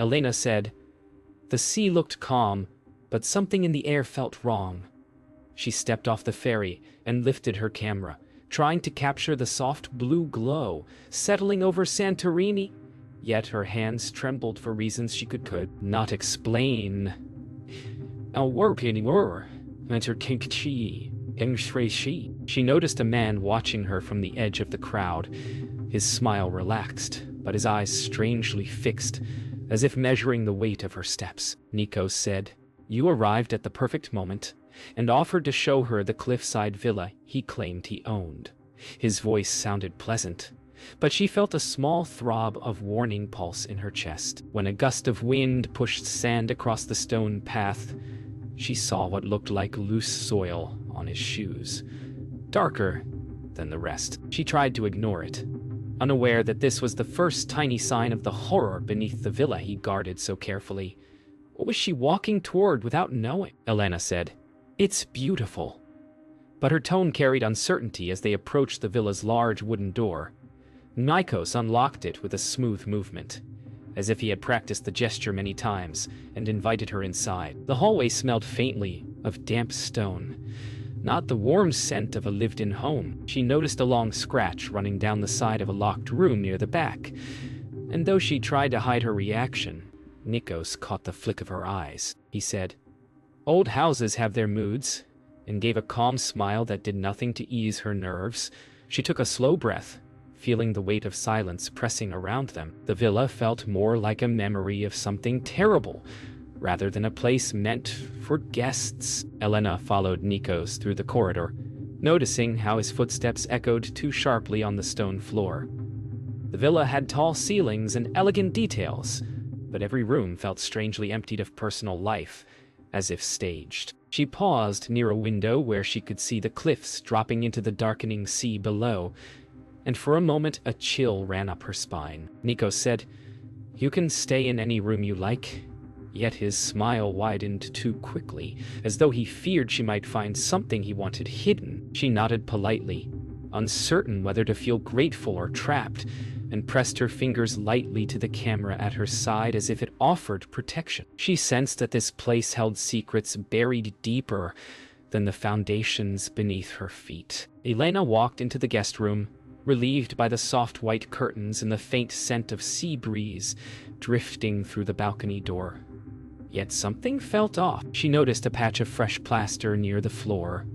Elena said. The sea looked calm, but something in the air felt wrong. She stepped off the ferry and lifted her camera, trying to capture the soft blue glow settling over Santorini, yet her hands trembled for reasons she could not explain. She noticed a man watching her from the edge of the crowd. His smile relaxed, but his eyes strangely fixed, as if measuring the weight of her steps. Nikos said, "You arrived at the perfect moment," and offered to show her the cliffside villa he claimed he owned. His voice sounded pleasant, but she felt a small throb of warning pulse in her chest. When a gust of wind pushed sand across the stone path, she saw what looked like loose soil on his shoes, darker than the rest. She tried to ignore it, unaware that this was the first tiny sign of the horror beneath the villa he guarded so carefully. What was she walking toward without knowing? Elena said, "It's beautiful." But her tone carried uncertainty as they approached the villa's large wooden door. Nikos unlocked it with a smooth movement, as if he had practiced the gesture many times, and invited her inside. The hallway smelled faintly of damp stone, not the warm scent of a lived-in home. She noticed a long scratch running down the side of a locked room near the back, and though she tried to hide her reaction, Nikos caught the flick of her eyes. He said, "Old houses have their moods," and gave a calm smile that did nothing to ease her nerves. She took a slow breath, feeling the weight of silence pressing around them. The villa felt more like a memory of something terrible, rather than a place meant for guests. Elena followed Nikos through the corridor, noticing how his footsteps echoed too sharply on the stone floor. The villa had tall ceilings and elegant details, but every room felt strangely emptied of personal life, as if staged. She paused near a window where she could see the cliffs dropping into the darkening sea below, and for a moment a chill ran up her spine. Nikos said, "You can stay in any room you like," yet his smile widened too quickly, as though he feared she might find something he wanted hidden. She nodded politely, uncertain whether to feel grateful or trapped, and pressed her fingers lightly to the camera at her side as if it offered protection. She sensed that this place held secrets buried deeper than the foundations beneath her feet. Elena walked into the guest room, relieved by the soft white curtains and the faint scent of sea breeze drifting through the balcony door. Yet something felt off. She noticed a patch of fresh plaster near the floor,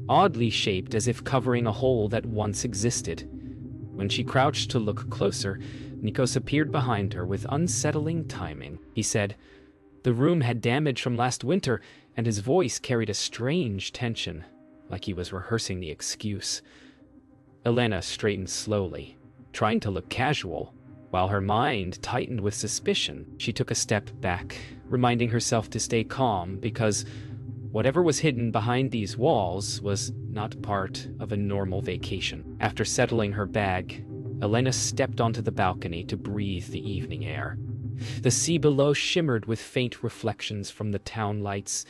oddly shaped as if covering a hole that once existed. When she crouched to look closer, Nikos appeared behind her with unsettling timing. He said, "The room had damage from last winter," and his voice carried a strange tension, like he was rehearsing the excuse. Elena straightened slowly, trying to look casual, while her mind tightened with suspicion. She took a step back, reminding herself to stay calm because whatever was hidden behind these walls was not part of a normal vacation. After settling her bag, Elena stepped onto the balcony to breathe the evening air. The sea below shimmered with faint reflections from the town lights,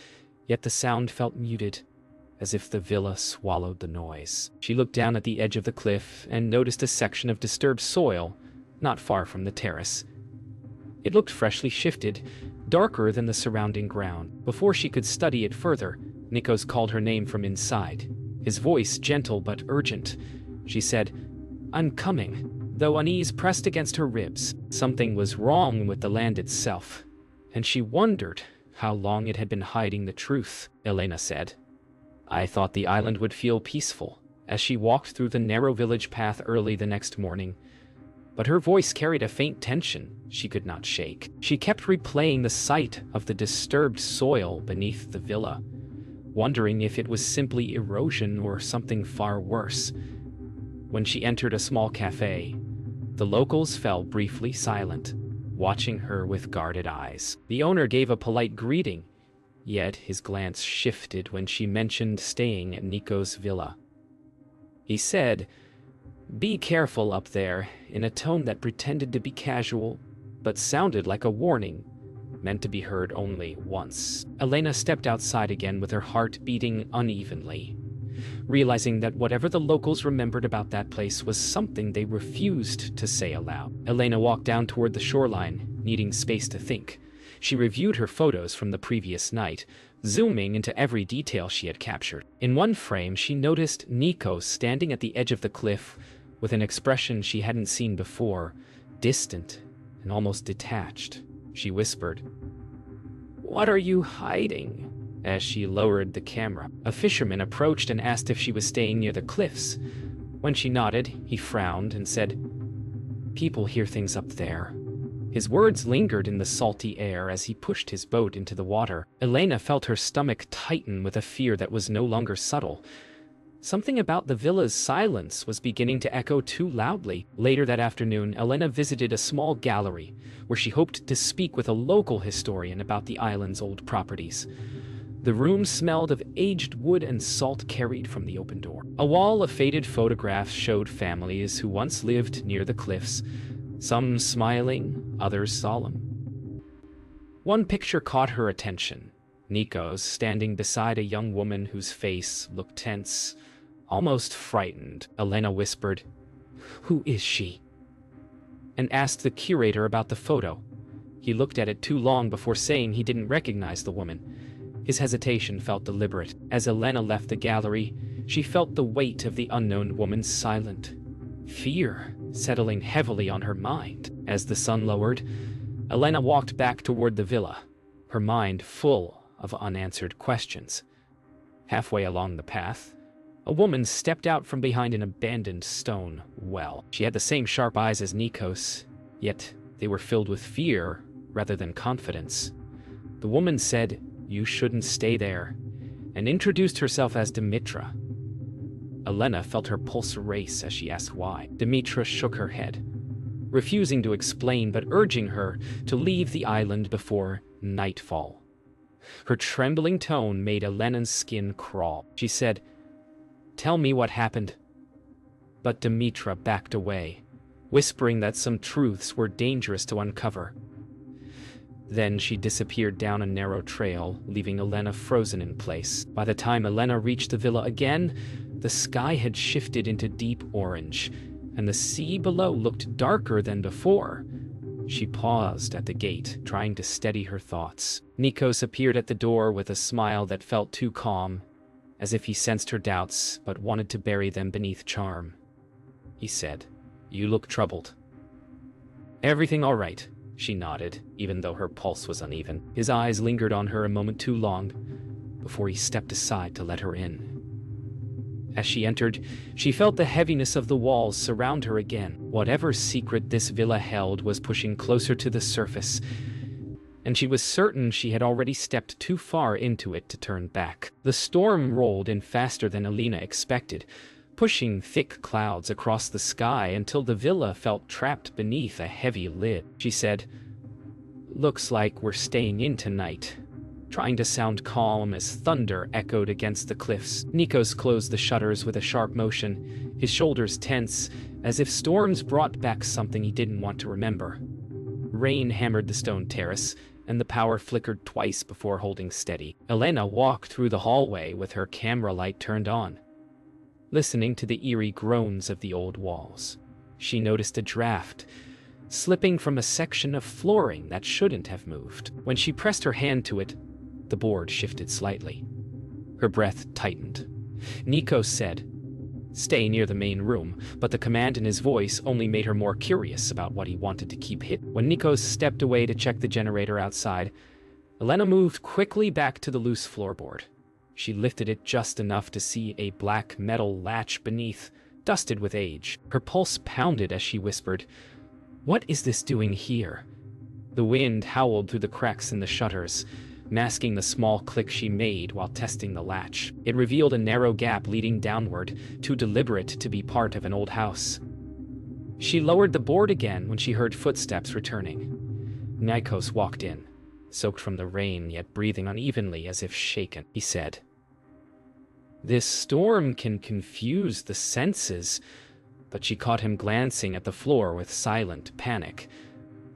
yet the sound felt muted, as if the villa swallowed the noise. She looked down at the edge of the cliff and noticed a section of disturbed soil not far from the terrace. It looked freshly shifted, darker than the surrounding ground. Before she could study it further, Nikos called her name from inside, his voice gentle but urgent. She said, "I'm coming," though unease pressed against her ribs. Something was wrong with the land itself, and she wondered how long it had been hiding the truth. Elena said, "I thought the island would feel peaceful," as she walked through the narrow village path early the next morning. But her voice carried a faint tension she could not shake. She kept replaying the sight of the disturbed soil beneath the villa, wondering if it was simply erosion or something far worse. When she entered a small cafe, the locals fell briefly silent, watching her with guarded eyes. The owner gave a polite greeting, yet his glance shifted when she mentioned staying at Nikos' villa. He said, "Be careful up there," in a tone that pretended to be casual, but sounded like a warning, meant to be heard only once. Elena stepped outside again with her heart beating unevenly, realizing that whatever the locals remembered about that place was something they refused to say aloud. Elena walked down toward the shoreline, needing space to think. She reviewed her photos from the previous night, zooming into every detail she had captured. In one frame, she noticed Nikos standing at the edge of the cliff with an expression she hadn't seen before, distant and almost detached. She whispered, "What are you hiding?" as she lowered the camera. A fisherman approached and asked if she was staying near the cliffs. When she nodded, he frowned and said, "People hear things up there." His words lingered in the salty air as he pushed his boat into the water. Elena felt her stomach tighten with a fear that was no longer subtle. Something about the villa's silence was beginning to echo too loudly. Later that afternoon, Elena visited a small gallery where she hoped to speak with a local historian about the island's old properties. The room smelled of aged wood and salt carried from the open door. A wall of faded photographs showed families who once lived near the cliffs, some smiling, others solemn. One picture caught her attention. Nikos standing beside a young woman whose face looked tense, almost frightened. Elena whispered, "Who is she?" and asked the curator about the photo. He looked at it too long before saying he didn't recognize the woman. His hesitation felt deliberate. As Elena left the gallery, she felt the weight of the unknown woman's silent fear settling heavily on her mind. As the sun lowered, Elena walked back toward the villa, her mind full of unanswered questions. Halfway along the path, a woman stepped out from behind an abandoned stone well. She had the same sharp eyes as Nikos, yet they were filled with fear rather than confidence. The woman said, "You shouldn't stay there," and introduced herself as Dimitra. Elena felt her pulse race as she asked why. Dimitra shook her head, refusing to explain but urging her to leave the island before nightfall. Her trembling tone made Elena's skin crawl. She said, "Tell me what happened." But Dimitra backed away, whispering that some truths were dangerous to uncover. Then she disappeared down a narrow trail, leaving Elena frozen in place. By the time Elena reached the villa again, the sky had shifted into deep orange, and the sea below looked darker than before. She paused at the gate, trying to steady her thoughts. Nikos appeared at the door with a smile that felt too calm, as if he sensed her doubts but wanted to bury them beneath charm. He said, "You look troubled." "Everything all right?" She nodded, even though her pulse was uneven. His eyes lingered on her a moment too long before he stepped aside to let her in. As she entered, she felt the heaviness of the walls surround her again. Whatever secret this villa held was pushing closer to the surface, and she was certain she had already stepped too far into it to turn back. The storm rolled in faster than Elena expected, pushing thick clouds across the sky until the villa felt trapped beneath a heavy lid. She said, "Looks like we're staying in tonight," trying to sound calm as thunder echoed against the cliffs. Nikos closed the shutters with a sharp motion, his shoulders tense, as if storms brought back something he didn't want to remember. Rain hammered the stone terrace, and the power flickered twice before holding steady. Elena walked through the hallway with her camera light turned on, listening to the eerie groans of the old walls. She noticed a draft slipping from a section of flooring that shouldn't have moved. When she pressed her hand to it, the board shifted slightly. Her breath tightened. Nikos said, "Stay near the main room," but the command in his voice only made her more curious about what he wanted to keep hidden. When Nikos stepped away to check the generator outside, Elena moved quickly back to the loose floorboard. She lifted it just enough to see a black metal latch beneath, dusted with age. Her pulse pounded as she whispered, "What is this doing here?" The wind howled through the cracks in the shutters, masking the small click she made while testing the latch. It revealed a narrow gap leading downward, too deliberate to be part of an old house. She lowered the board again when she heard footsteps returning. Nikos walked in, soaked from the rain yet breathing unevenly as if shaken. He said, "This storm can confuse the senses," but she caught him glancing at the floor with silent panic.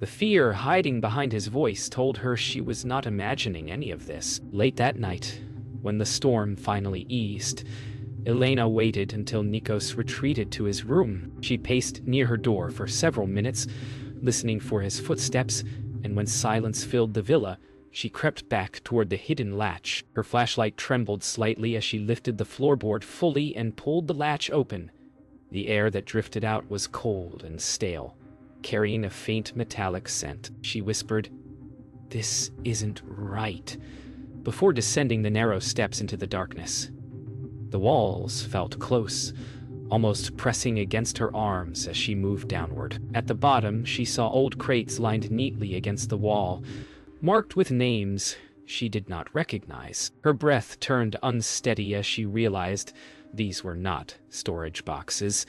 The fear hiding behind his voice told her she was not imagining any of this. Late that night, when the storm finally eased, Elena waited until Nikos retreated to his room. She paced near her door for several minutes, listening for his footsteps and when silence filled the villa, she crept back toward the hidden latch. Her flashlight trembled slightly as she lifted the floorboard fully and pulled the latch open. The air that drifted out was cold and stale, carrying a faint metallic scent. She whispered, "This isn't right," before descending the narrow steps into the darkness. The walls felt close, almost pressing against her arms as she moved downward. At the bottom, she saw old crates lined neatly against the wall, marked with names she did not recognize. Her breath turned unsteady as she realized these were not storage boxes.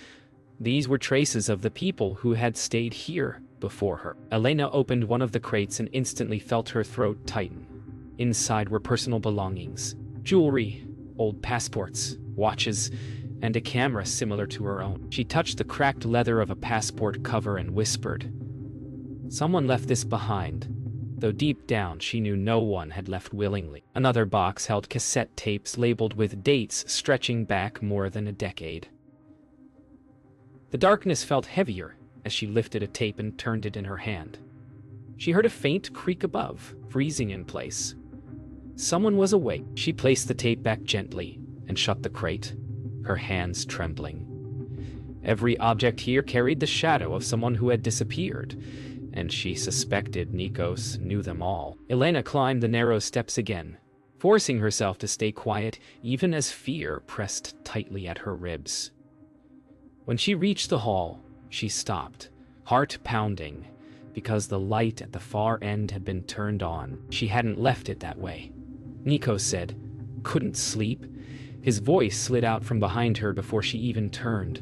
These were traces of the people who had stayed here before her. Elena opened one of the crates and instantly felt her throat tighten. Inside were personal belongings, jewelry, old passports, watches, and a camera similar to her own. She touched the cracked leather of a passport cover and whispered, "Someone left this behind," though deep down she knew no one had left willingly. Another box held cassette tapes labeled with dates stretching back more than a decade. The darkness felt heavier as she lifted a tape and turned it in her hand. She heard a faint creak above, freezing in place. Someone was awake. She placed the tape back gently and shut the crate, her hands trembling. Every object here carried the shadow of someone who had disappeared, and she suspected Nikos knew them all. Elena climbed the narrow steps again, forcing herself to stay quiet even as fear pressed tightly at her ribs. When she reached the hall, she stopped, heart pounding, because the light at the far end had been turned on. She hadn't left it that way. Nikos said, "Couldn't sleep?" His voice slid out from behind her before she even turned.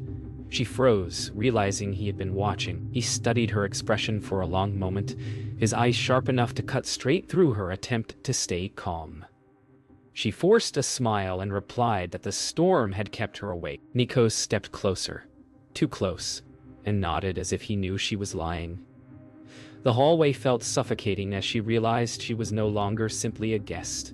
She froze, realizing he had been watching. He studied her expression for a long moment, his eyes sharp enough to cut straight through her attempt to stay calm. She forced a smile and replied that the storm had kept her awake. Nikos stepped closer, too close, and nodded as if he knew she was lying. The hallway felt suffocating as she realized she was no longer simply a guest.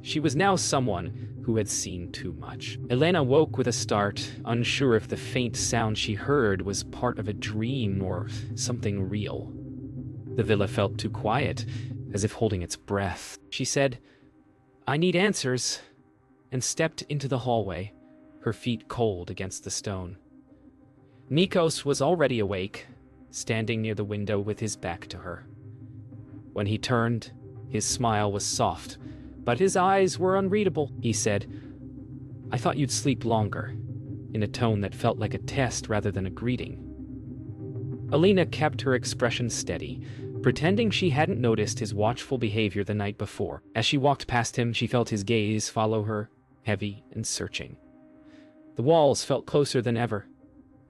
She was now someone who had seen too much. Elena woke with a start, unsure if the faint sound she heard was part of a dream or something real. The villa felt too quiet, as if holding its breath. She said, "I need answers," and stepped into the hallway, her feet cold against the stone. Nikos was already awake, standing near the window with his back to her. When he turned, his smile was soft, but his eyes were unreadable. He said, "I thought you'd sleep longer," in a tone that felt like a test rather than a greeting. Elena kept her expression steady, pretending she hadn't noticed his watchful behavior the night before. As she walked past him, she felt his gaze follow her, heavy and searching. The walls felt closer than ever,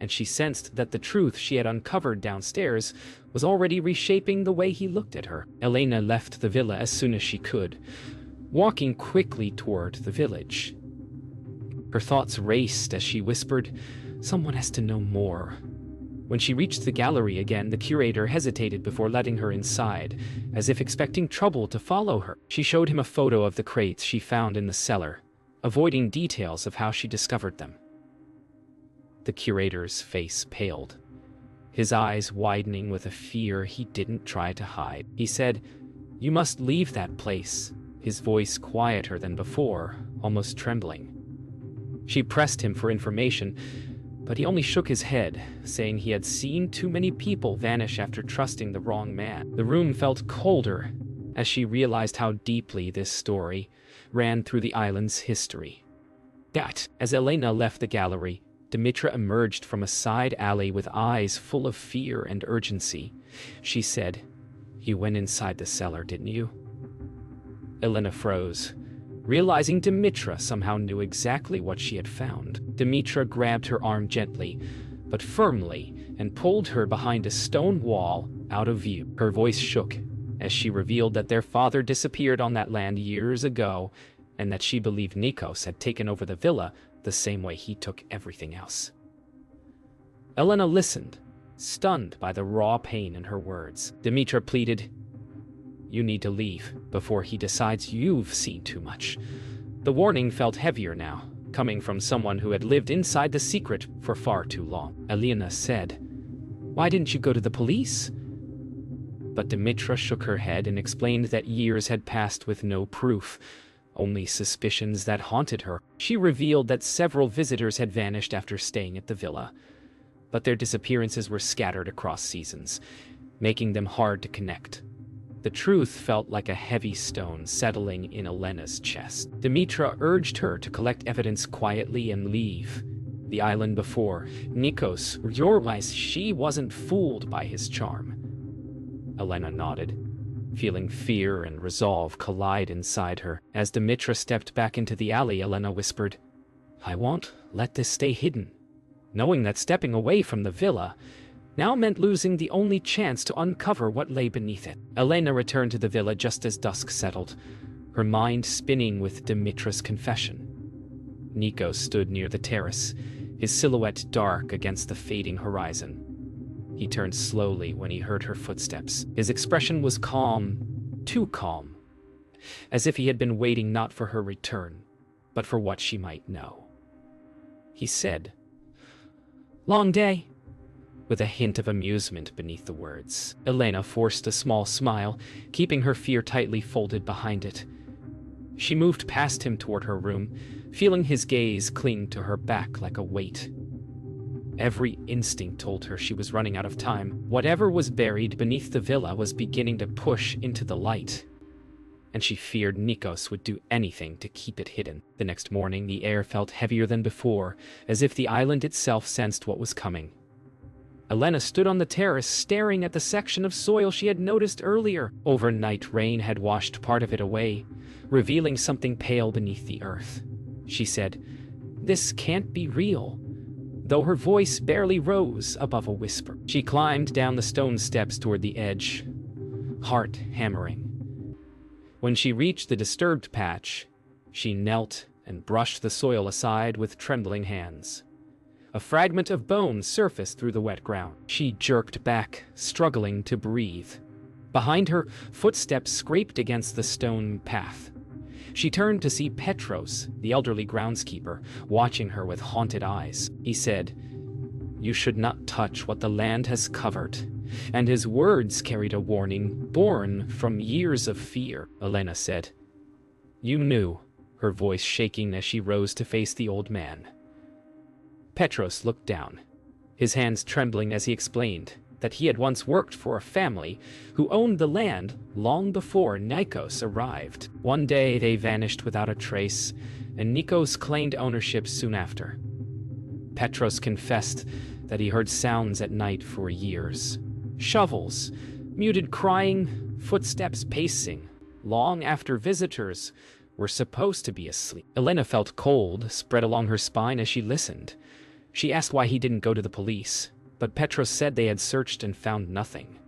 and she sensed that the truth she had uncovered downstairs was already reshaping the way he looked at her. Elena left the villa as soon as she could, walking quickly toward the village. Her thoughts raced as she whispered, "Someone has to know more." When she reached the gallery again, the curator hesitated before letting her inside, as if expecting trouble to follow her. She showed him a photo of the crates she found in the cellar, avoiding details of how she discovered them. The curator's face paled, his eyes widening with a fear he didn't try to hide. He said, "You must leave that place," his voice quieter than before, almost trembling. She pressed him for information, but he only shook his head, saying he had seen too many people vanish after trusting the wrong man. The room felt colder as she realized how deeply this story ran through the island's history. As Elena left the gallery, Dimitra emerged from a side alley with eyes full of fear and urgency. She said, "You went inside the cellar, didn't you?" Elena froze, realizing Dimitra somehow knew exactly what she had found. Dimitra grabbed her arm gently, but firmly, and pulled her behind a stone wall out of view. Her voice shook as she revealed that their father disappeared on that land years ago, and that she believed Nikos had taken over the villa the same way he took everything else. Elena listened, stunned by the raw pain in her words. Dimitra pleaded, "You need to leave before he decides you've seen too much." The warning felt heavier now, coming from someone who had lived inside the secret for far too long. Elena said, "Why didn't you go to the police?" But Dimitra shook her head and explained that years had passed with no proof, only suspicions that haunted her. She revealed that several visitors had vanished after staying at the villa, but their disappearances were scattered across seasons, making them hard to connect. The truth felt like a heavy stone settling in Elena's chest. Dimitra urged her to collect evidence quietly and leave the island before Nikos realized she wasn't fooled by his charm. Elena nodded, feeling fear and resolve collide inside her. As Dimitra stepped back into the alley, Elena whispered, "I won't let this stay hidden," knowing that stepping away from the villa now meant losing the only chance to uncover what lay beneath it. Elena returned to the villa just as dusk settled, her mind spinning with Dimitra's confession. Nico stood near the terrace, his silhouette dark against the fading horizon. He turned slowly when he heard her footsteps. His expression was calm, too calm, as if he had been waiting not for her return, but for what she might know. He said, "Long day," with a hint of amusement beneath the words. Elena forced a small smile, keeping her fear tightly folded behind it. She moved past him toward her room, feeling his gaze cling to her back like a weight. Every instinct told her she was running out of time. Whatever was buried beneath the villa was beginning to push into the light, and she feared Nikos would do anything to keep it hidden. The next morning, the air felt heavier than before, as if the island itself sensed what was coming. Elena stood on the terrace, staring at the section of soil she had noticed earlier. Overnight rain had washed part of it away, revealing something pale beneath the earth. She said, "This can't be real," though her voice barely rose above a whisper. She climbed down the stone steps toward the edge, heart hammering. When she reached the disturbed patch, she knelt and brushed the soil aside with trembling hands. A fragment of bone surfaced through the wet ground. She jerked back, struggling to breathe. Behind her, footsteps scraped against the stone path. She turned to see Petros, the elderly groundskeeper, watching her with haunted eyes. He said, "You should not touch what the land has covered," and his words carried a warning born from years of fear. Elena said, "You knew," her voice shaking as she rose to face the old man. Petros looked down, his hands trembling as he explained that he had once worked for a family who owned the land long before Nikos arrived. One day they vanished without a trace, and Nikos claimed ownership soon after. Petros confessed that he heard sounds at night for years. Shovels, muted crying, footsteps pacing, long after visitors were supposed to be asleep. Elena felt cold spread along her spine as she listened. She asked why he didn't go to the police, but Petros said they had searched and found nothing.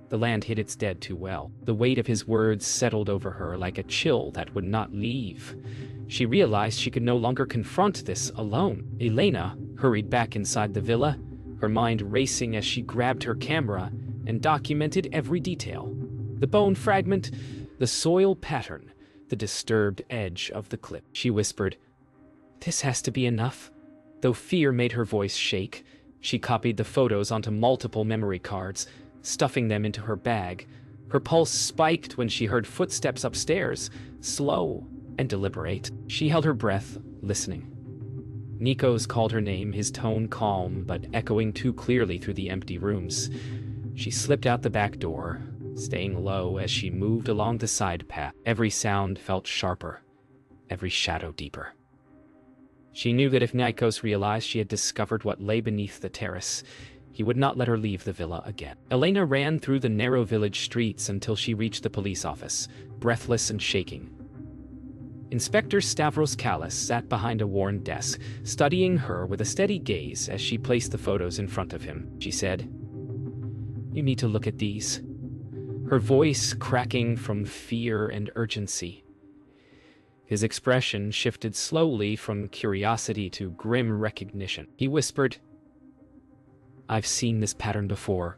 The land hid its dead too well. The weight of his words settled over her like a chill that would not leave. She realized she could no longer confront this alone. Elena hurried back inside the villa, her mind racing as she grabbed her camera and documented every detail. The bone fragment, the soil pattern, the disturbed edge of the cliff. She whispered, "This has to be enough." Though fear made her voice shake, she copied the photos onto multiple memory cards, stuffing them into her bag. Her pulse spiked when she heard footsteps upstairs, slow and deliberate. She held her breath, listening. Nikos called her name, his tone calm but echoing too clearly through the empty rooms. She slipped out the back door, staying low as she moved along the side path. Every sound felt sharper, every shadow deeper. She knew that if Nikos realized she had discovered what lay beneath the terrace, he would not let her leave the villa again. Elena ran through the narrow village streets until she reached the police office, breathless and shaking. Inspector Stavros Kallis sat behind a worn desk, studying her with a steady gaze as she placed the photos in front of him. She said, "You need to look at these," her voice cracking from fear and urgency. His expression shifted slowly from curiosity to grim recognition. He whispered, "I've seen this pattern before,"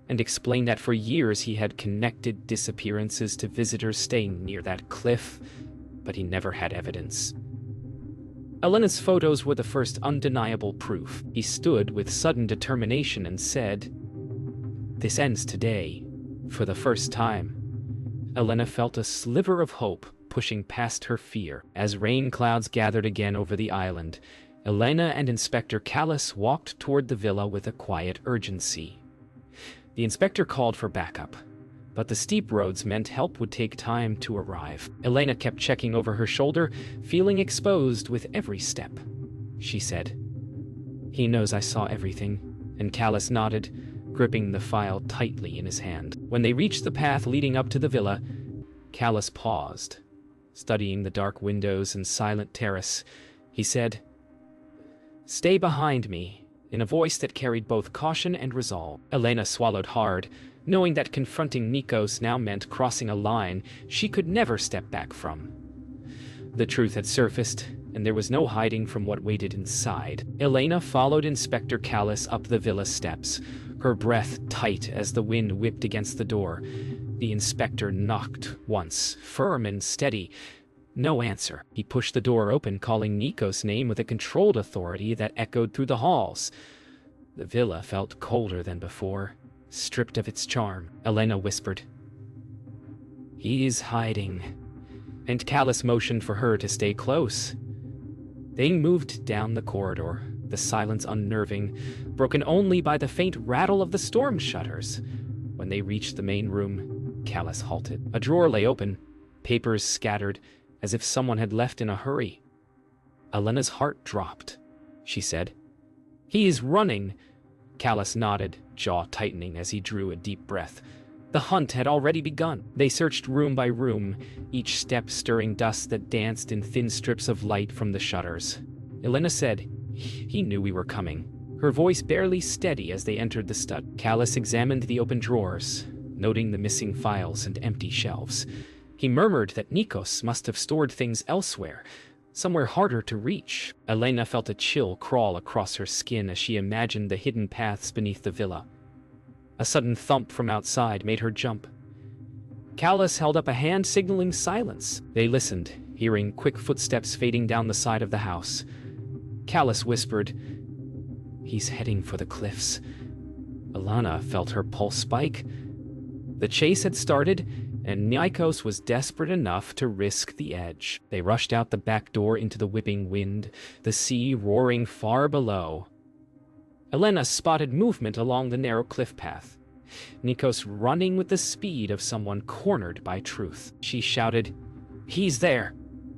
and explained that for years he had connected disappearances to visitors staying near that cliff, but he never had evidence. Elena's photos were the first undeniable proof. He stood with sudden determination and said, "This ends today. For the first time, Elena felt a sliver of hope pushing past her fear. As rain clouds gathered again over the island, Elena and Inspector Callis walked toward the villa with a quiet urgency. The inspector called for backup, but the steep roads meant help would take time to arrive. Elena kept checking over her shoulder, feeling exposed with every step. She said, "He knows I saw everything," and Callis nodded, gripping the file tightly in his hand. When they reached the path leading up to the villa, Callis paused, studying the dark windows and silent terrace. He said, "Stay behind me," in a voice that carried both caution and resolve. Elena swallowed hard, knowing that confronting Nikos now meant crossing a line she could never step back from. The truth had surfaced, and there was no hiding from what waited inside. Elena followed Inspector Callis up the villa steps, her breath tight as the wind whipped against the door. The inspector knocked once, firm and steady. No answer. He pushed the door open, calling Nikos' name with a controlled authority that echoed through the halls. The villa felt colder than before, stripped of its charm. Elena whispered, "He's hiding," and Callis motioned for her to stay close. They moved down the corridor, the silence unnerving, broken only by the faint rattle of the storm shutters. When they reached the main room, Callis halted. A drawer lay open, papers scattered, as if someone had left in a hurry. Elena's heart dropped. She said, "He is running." Callis nodded, jaw tightening as he drew a deep breath. The hunt had already begun. They searched room by room, each step stirring dust that danced in thin strips of light from the shutters. Elena said, "He knew we were coming," her voice barely steady as they entered the study. Callis examined the open drawers, noting the missing files and empty shelves. He murmured that Nikos must have stored things elsewhere, somewhere harder to reach. Elena felt a chill crawl across her skin as she imagined the hidden paths beneath the villa. A sudden thump from outside made her jump. Callis held up a hand signaling silence. They listened, hearing quick footsteps fading down the side of the house. Callis whispered, "He's heading for the cliffs." Elena felt her pulse spike. The chase had started, and Nikos was desperate enough to risk the edge. They rushed out the back door into the whipping wind, the sea roaring far below. Elena spotted movement along the narrow cliff path, Nikos running with the speed of someone cornered by truth. She shouted, "He's there!"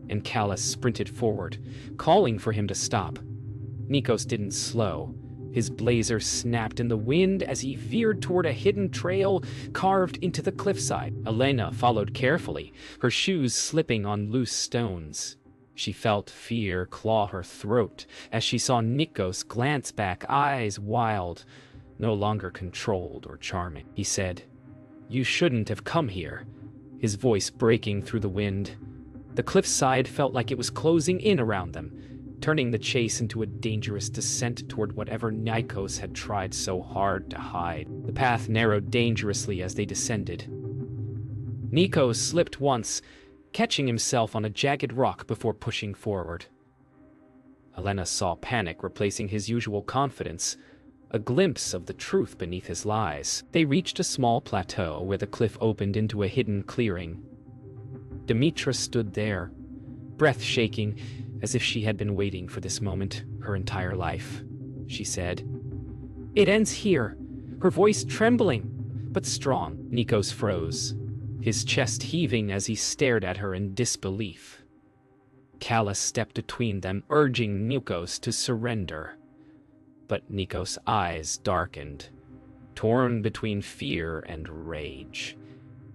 and Callis sprinted forward, calling for him to stop. Nikos didn't slow. His blazer snapped in the wind as he veered toward a hidden trail carved into the cliffside. Elena followed carefully, her shoes slipping on loose stones. She felt fear claw her throat as she saw Nikos glance back, eyes wild, no longer controlled or charming. He said, "You shouldn't have come here," his voice breaking through the wind. The cliffside felt like it was closing in around them, turning the chase into a dangerous descent toward whatever Nikos had tried so hard to hide. The path narrowed dangerously as they descended. Nikos slipped once, catching himself on a jagged rock before pushing forward. Elena saw panic replacing his usual confidence, a glimpse of the truth beneath his lies. They reached a small plateau where the cliff opened into a hidden clearing. Dimitra stood there, breath shaking, as if she had been waiting for this moment her entire life. She said, "It ends here," her voice trembling, but strong. Nikos froze, his chest heaving as he stared at her in disbelief. Callis stepped between them, urging Nikos to surrender. But Nikos' eyes darkened, torn between fear and rage,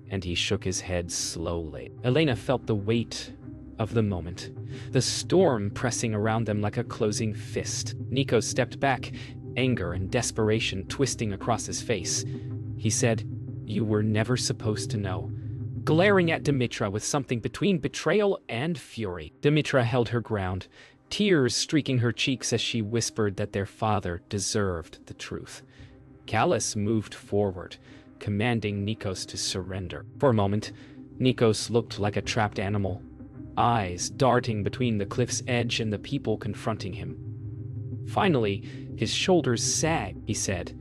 and he shook his head slowly. Elena felt the weight of the moment, the storm pressing around them like a closing fist. Nikos stepped back, anger and desperation twisting across his face. He said, "You were never supposed to know," glaring at Dimitra with something between betrayal and fury. Dimitra held her ground, tears streaking her cheeks as she whispered that their father deserved the truth. Callis moved forward, commanding Nikos to surrender. For a moment, Nikos looked like a trapped animal, eyes darting between the cliff's edge and the people confronting him. Finally, his shoulders sagged. He said,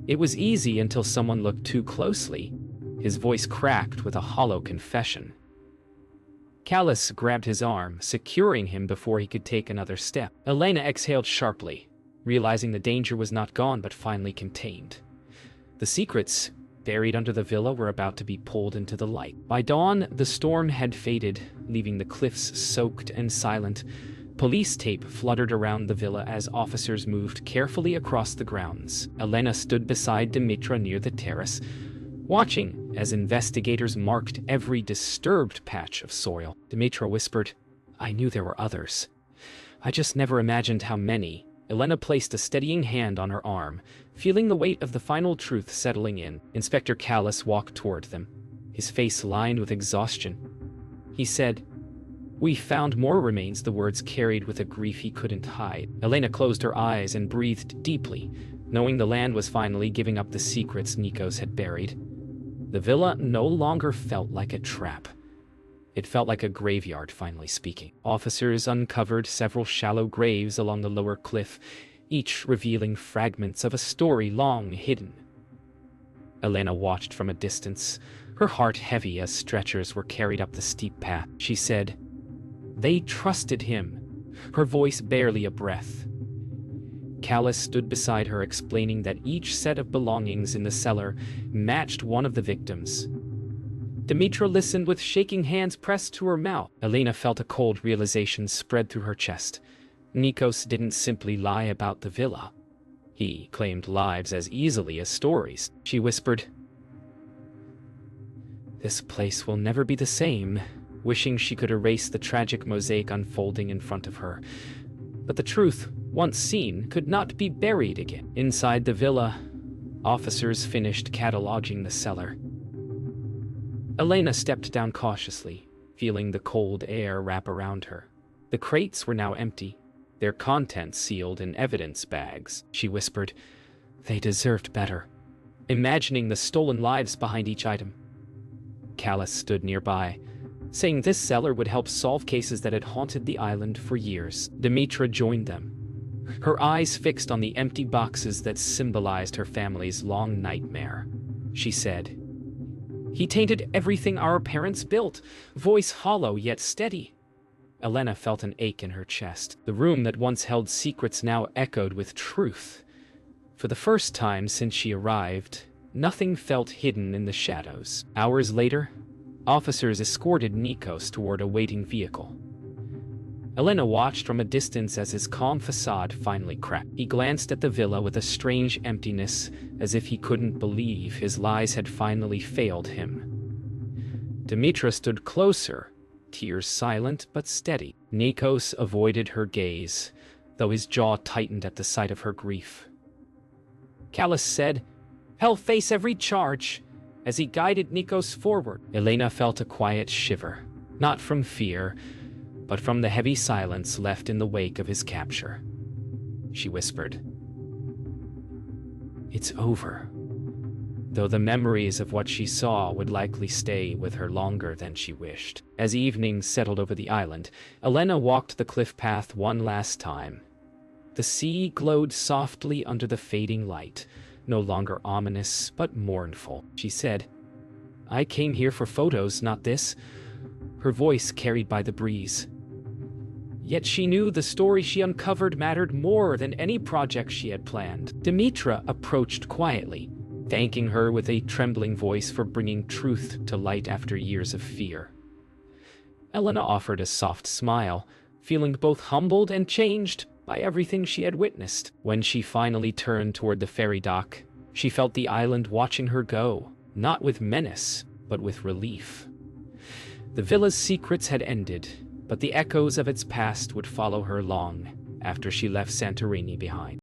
It was easy until someone looked too closely. His voice cracked with a hollow confession. Callus grabbed his arm, securing him before he could take another step. Elena exhaled sharply, realizing the danger was not gone but finally contained. The secrets buried under the villa were about to be pulled into the light. By dawn, the storm had faded, leaving the cliffs soaked and silent. Police tape fluttered around the villa as officers moved carefully across the grounds. Elena stood beside Dimitra near the terrace, watching as investigators marked every disturbed patch of soil. Dimitra whispered, "I knew there were others. I just never imagined how many." Elena placed a steadying hand on her arm, feeling the weight of the final truth settling in. Inspector Callus walked toward them, his face lined with exhaustion. He said, "We found more remains," the words carried with a grief he couldn't hide. Elena closed her eyes and breathed deeply, knowing the land was finally giving up the secrets Nikos had buried. The villa no longer felt like a trap. It felt like a graveyard finally speaking. Officers uncovered several shallow graves along the lower cliff, each revealing fragments of a story long hidden. Elena watched from a distance, her heart heavy as stretchers were carried up the steep path. She said, "They trusted him," her voice barely a breath. Callus stood beside her, explaining that each set of belongings in the cellar matched one of the victims. Dimitra listened with shaking hands pressed to her mouth. Elena felt a cold realization spread through her chest. Nikos didn't simply lie about the villa. He claimed lives as easily as stories. She whispered, "This place will never be the same," wishing she could erase the tragic mosaic unfolding in front of her. But the truth, once seen, could not be buried again. Inside the villa, officers finished cataloging the cellar. Elena stepped down cautiously, feeling the cold air wrap around her. The crates were now empty, their contents sealed in evidence bags. She whispered, "They deserved better," imagining the stolen lives behind each item. Callus stood nearby, saying this cellar would help solve cases that had haunted the island for years. Dimitra joined them, her eyes fixed on the empty boxes that symbolized her family's long nightmare. She said, "He tainted everything our parents built," voice hollow yet steady. Elena felt an ache in her chest. The room that once held secrets now echoed with truth. For the first time since she arrived, nothing felt hidden in the shadows. Hours later, officers escorted Nikos toward a waiting vehicle. Elena watched from a distance as his calm facade finally cracked. He glanced at the villa with a strange emptiness, as if he couldn't believe his lies had finally failed him. Dimitra stood closer, tears silent but steady. Nikos avoided her gaze, though his jaw tightened at the sight of her grief. Callus said, "Hell face every charge," as he guided Nikos forward. Elena felt a quiet shiver, not from fear, but from the heavy silence left in the wake of his capture. She whispered, "It's over," though the memories of what she saw would likely stay with her longer than she wished. As evening settled over the island, Elena walked the cliff path one last time. The sea glowed softly under the fading light, no longer ominous but mournful. She said, "I came here for photos, not this," her voice carried by the breeze. Yet she knew the story she uncovered mattered more than any project she had planned. Dimitra approached quietly, thanking her with a trembling voice for bringing truth to light after years of fear. Elena offered a soft smile, feeling both humbled and changed by everything she had witnessed. When she finally turned toward the ferry dock, she felt the island watching her go, not with menace, but with relief. The villa's secrets had ended, but the echoes of its past would follow her long after she left Santorini behind.